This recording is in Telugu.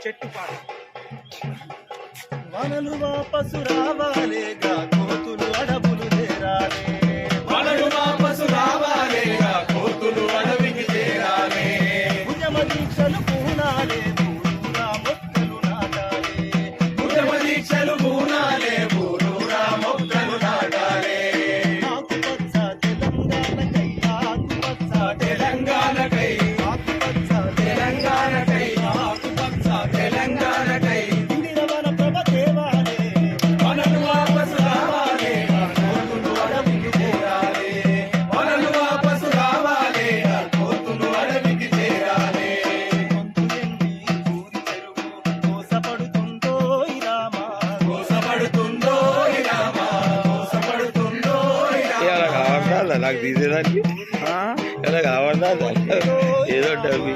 చెట్టు పాట. వనలు వాపసు రావాలేగా కోతులు అడవులు చేరాలే, వనలు వాపసు రావాలేగా కోతులు అడవికి చేరాలే. ఉద్యమ దీక్షలు పూనాలే ఊరూరా మొక్కలు నాటాలే, ఉద్యమ దీక్షలు పూనాలే ఊరూరా మొక్కలు నాటాలే. ఆకుపచ్చ తెలంగాణకై ఆకుపచ్చ తెలంగాణకై ఆకుపచ్చ తెలంగాణకై ఆకుపచ్చ తెలంగాణకై ఇందిరవన ప్రభ దేవాలే, వనలు వాపసు రావాలేగా కోతులు అడవికి చేరాలే. వనలు వాపసు రావాలేగా కోతులు అడవికి చేరాలే. గొంతు ఎండి ఊరి చెరువు మోసపడుతుందో రామా, మోసపడుతుందో రామా, మోసపడుతుందో ఇలా రామా. కావట్లా నాకు తీసేదానికి ఇలా కావట్లా ఏదో డబ్బి